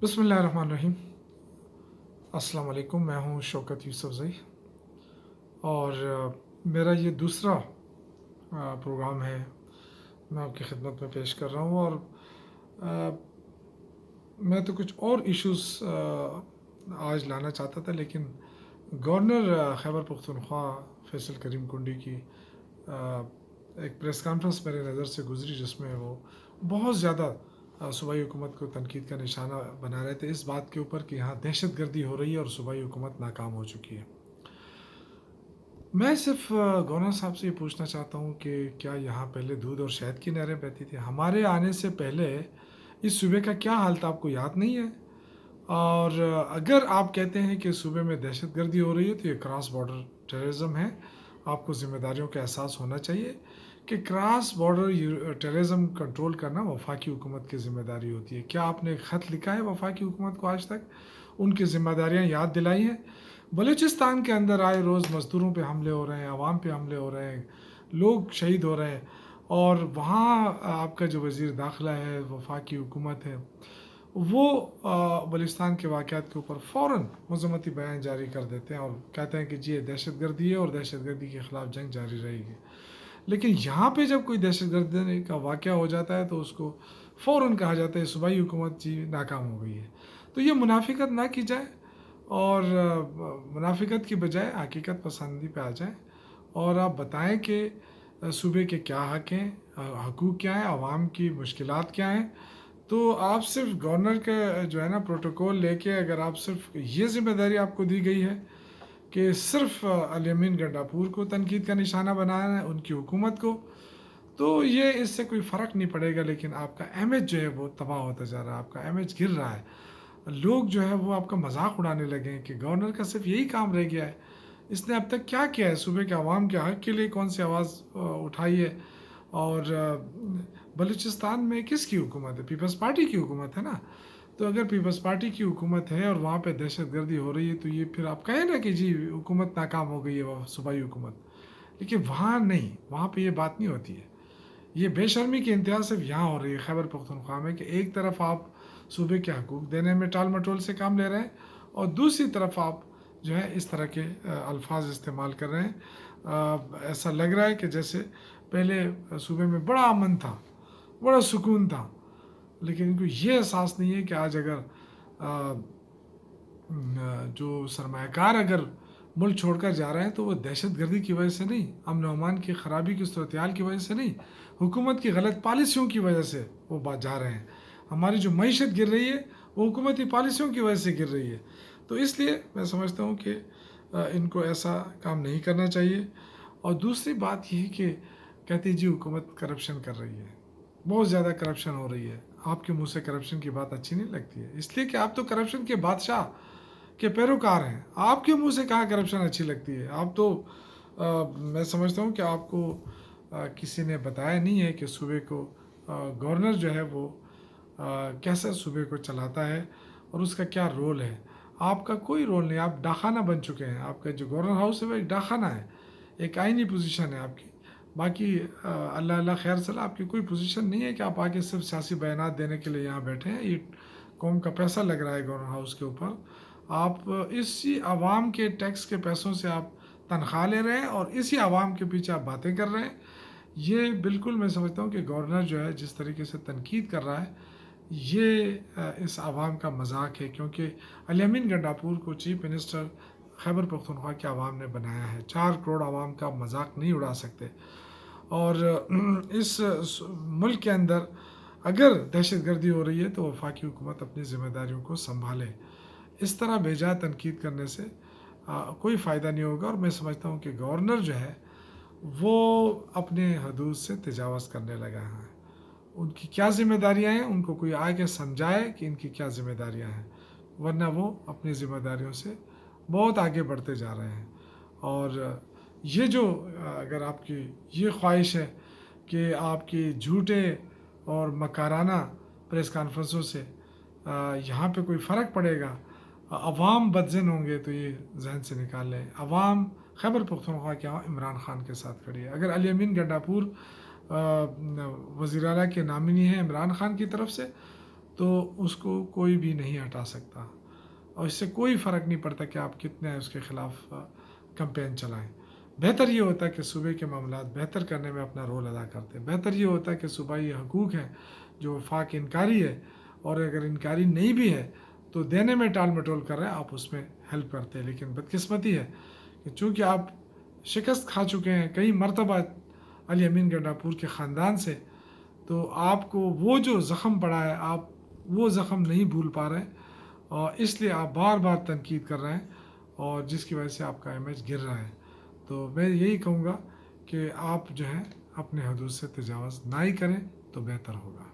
بسم اللہ الرحمن الرحیم۔ السلام علیکم، میں ہوں شوکت یوسف زئی اور میرا یہ دوسرا پروگرام ہے، میں آپ کی خدمت میں پیش کر رہا ہوں۔ اور آ، میں تو کچھ اور ایشوز آج لانا چاہتا تھا، لیکن گورنر خیبر پختونخوا فیصل کریم کنڈی کی ایک پریس کانفرنس میرے نظر سے گزری، جس میں وہ بہت زیادہ صوبائی حکومت کو تنقید کا نشانہ بنا رہے تھے اس بات کے اوپر کہ یہاں دہشت گردی ہو رہی ہے اور صوبائی حکومت ناکام ہو چکی ہے۔ میں صرف گورنر صاحب سے یہ پوچھنا چاہتا ہوں کہ کیا یہاں پہلے دودھ اور شہد کی نہریں بہتی تھی؟ ہمارے آنے سے پہلے اس صوبے کا کیا حال تھا، آپ کو یاد نہیں ہے؟ اور اگر آپ کہتے ہیں کہ صوبے میں دہشت گردی ہو رہی ہے تو یہ کراس بارڈر ٹیررزم ہے۔ آپ کو ذمہ داریوں کا احساس ہونا چاہیے کہ کراس بارڈر ٹیررزم کنٹرول کرنا وفاقی حکومت کی ذمہ داری ہوتی ہے۔ کیا آپ نے ایک خط لکھا ہے وفاقی حکومت کو آج تک؟ ان کی ذمہ داریاں یاد دلائی ہیں؟ بلوچستان کے اندر آئے روز مزدوروں پہ حملے ہو رہے ہیں، عوام پہ حملے ہو رہے ہیں، لوگ شہید ہو رہے ہیں، اور وہاں آپ کا جو وزیر داخلہ ہے، وفاقی حکومت ہے، وہ بلوچستان کے واقعات کے اوپر فوراً مذمتی بیان جاری کر دیتے ہیں اور کہتے ہیں کہ جی یہ دہشت گردی ہے اور دہشت گردی کے خلاف جنگ جاری رہے گی۔ لیکن یہاں پہ جب کوئی دہشت گردی کا واقعہ ہو جاتا ہے تو اس کو فوراً کہا جاتا ہے صوبائی حکومت جی ناکام ہو گئی ہے۔ تو یہ منافقت نہ کی جائے اور منافقت کی بجائے حقیقت پسندی پہ آ جائیں اور آپ بتائیں کہ صوبے کے کیا حق ہیں، حقوق کیا ہیں، عوام کی مشکلات کیا ہیں۔ تو آپ صرف گورنر کا جو ہے نا پروٹوکول لے کے، اگر آپ صرف یہ ذمہ داری آپ کو دی گئی ہے کہ صرف الیمین گنڈاپور کو تنقید کا نشانہ بنانا ہے، ان کی حکومت کو، تو یہ اس سے کوئی فرق نہیں پڑے گا، لیکن آپ کا امیج جو ہے وہ تباہ ہوتا جا رہا ہے، آپ کا امیج گر رہا ہے۔ لوگ جو ہے وہ آپ کا مذاق اڑانے لگے ہیں کہ گورنر کا صرف یہی کام رہ گیا ہے، اس نے اب تک کیا کیا ہے، صوبے کے عوام کے حق کے لیے کون سی آواز اٹھائی ہے؟ اور بلوچستان میں کس کی حکومت ہے؟ پیپلز پارٹی کی حکومت ہے نا۔ تو اگر پیپلز پارٹی کی حکومت ہے اور وہاں پہ دہشت گردی ہو رہی ہے تو یہ پھر آپ کہیں نا کہ جی حکومت ناکام ہو گئی ہے، وہ صوبائی حکومت، لیکن وہاں نہیں، وہاں پہ یہ بات نہیں ہوتی ہے۔ یہ بے شرمی کی انتہا صرف یہاں ہو رہی ہے خیبر پختونخوا میں، کہ ایک طرف آپ صوبے کے حقوق دینے میں ٹال مٹول سے کام لے رہے ہیں اور دوسری طرف آپ جو ہے اس طرح کے الفاظ استعمال کر رہے ہیں۔ ایسا لگ رہا ہے کہ جیسے پہلے صوبے میں بڑا امن تھا، بڑا سکون تھا، لیکن ان کو یہ احساس نہیں ہے کہ آج اگر جو سرمایہ کار اگر ملک چھوڑ کر جا رہے ہیں تو وہ دہشت گردی کی وجہ سے نہیں، امن و امان کی خرابی کی صورتحال کی وجہ سے نہیں، حکومت کی غلط پالیسیوں کی وجہ سے وہ جا رہے ہیں۔ ہماری جو معیشت گر رہی ہے وہ حکومتی پالیسیوں کی وجہ سے گر رہی ہے۔ تو اس لیے میں سمجھتا ہوں کہ ان کو ایسا کام نہیں کرنا چاہیے۔ اور دوسری بات یہ کہ کہتی جی حکومت کرپشن کر رہی ہے، بہت زیادہ کرپشن ہو رہی ہے۔ آپ کے منہ سے کرپشن کی بات اچھی نہیں لگتی ہے، اس لیے کہ آپ تو کرپشن کے بادشاہ کے پیروکار ہیں۔ آپ کے منہ سے کہاں کرپشن اچھی لگتی ہے؟ آپ تو میں سمجھتا ہوں کہ آپ کو کسی نے بتایا نہیں ہے کہ صوبے کو گورنر جو ہے وہ کیسے صوبے کو چلاتا ہے اور اس کا کیا رول ہے۔ آپ کا کوئی رول نہیں، آپ ڈاکخانہ بن چکے ہیں۔ آپ کا جو گورنر ہاؤس ہے وہ ایک ڈاکخانہ ہے، ایک آئینی پوزیشن ہے آپ کی۔ باقی اللہ اللہ خیر صلاح، آپ کی کوئی پوزیشن نہیں ہے کہ آپ آگے صرف سیاسی بیانات دینے کے لیے یہاں بیٹھے ہیں۔ یہ قوم کا پیسہ لگ رہا ہے گورنر ہاؤس کے اوپر، آپ اسی عوام کے ٹیکس کے پیسوں سے آپ تنخواہ لے رہے ہیں اور اسی عوام کے پیچھے آپ باتیں کر رہے ہیں۔ یہ بالکل میں سمجھتا ہوں کہ گورنر جو ہے جس طریقے سے تنقید کر رہا ہے یہ اس عوام کا مذاق ہے، کیونکہ الیمین گنڈاپور کو چیف منسٹر خیبر پختونخوا کے عوام نے بنایا ہے۔ 4 کروڑ عوام کا مذاق نہیں اڑا سکتے۔ اور اس ملک کے اندر اگر دہشت گردی ہو رہی ہے تو وفاقی حکومت اپنی ذمہ داریوں کو سنبھالے۔ اس طرح بے جا تنقید کرنے سے کوئی فائدہ نہیں ہوگا، اور میں سمجھتا ہوں کہ گورنر جو ہے وہ اپنے حدود سے تجاوز کرنے لگا ہے۔ ان کی کیا ذمہ داریاں ہیں ان کو کوئی آ کے سمجھائے کہ ان کی کیا ذمہ داریاں ہیں، ورنہ وہ اپنی ذمہ داریوں سے بہت آگے بڑھتے جا رہے ہیں۔ اور یہ جو اگر آپ کی یہ خواہش ہے کہ آپ کی جھوٹے اور مکارانہ پریس کانفرنسوں سے یہاں پہ کوئی فرق پڑے گا، عوام بدذن ہوں گے، تو یہ ذہن سے نکال لیں۔ عوام خیبر پختونخوا کے عمران خان کے ساتھ کھڑی ہے۔ اگر علی گنڈاپور وزیر اعلیٰ کے نامنی ہیں عمران خان کی طرف سے، تو اس کو کوئی بھی نہیں ہٹا سکتا، اور اس سے کوئی فرق نہیں پڑتا کہ آپ کتنے اس کے خلاف کمپین چلائیں۔ بہتر یہ ہوتا ہے کہ صوبے کے معاملات بہتر کرنے میں اپنا رول ادا کرتے ہیں۔ بہتر یہ ہوتا ہے کہ صوبائی حقوق ہیں جو وفاق انکاری ہے، اور اگر انکاری نہیں بھی ہے تو دینے میں ٹال مٹول کر رہے ہیں، آپ اس میں ہیلپ کرتے ہیں۔ لیکن بدقسمتی ہے کہ چونکہ آپ شکست کھا چکے ہیں کئی مرتبہ علی امین گنڈاپور کے خاندان سے، تو آپ کو وہ جو زخم پڑا ہے آپ وہ زخم نہیں بھول پا رہے ہیں، اور اس لیے آپ بار بار تنقید کر رہے ہیں، اور جس کی وجہ سے آپ کا امیج گر رہا ہے۔ تو میں یہی کہوں گا کہ آپ جو ہے اپنے حدود سے تجاوز نہ ہی کریں تو بہتر ہوگا۔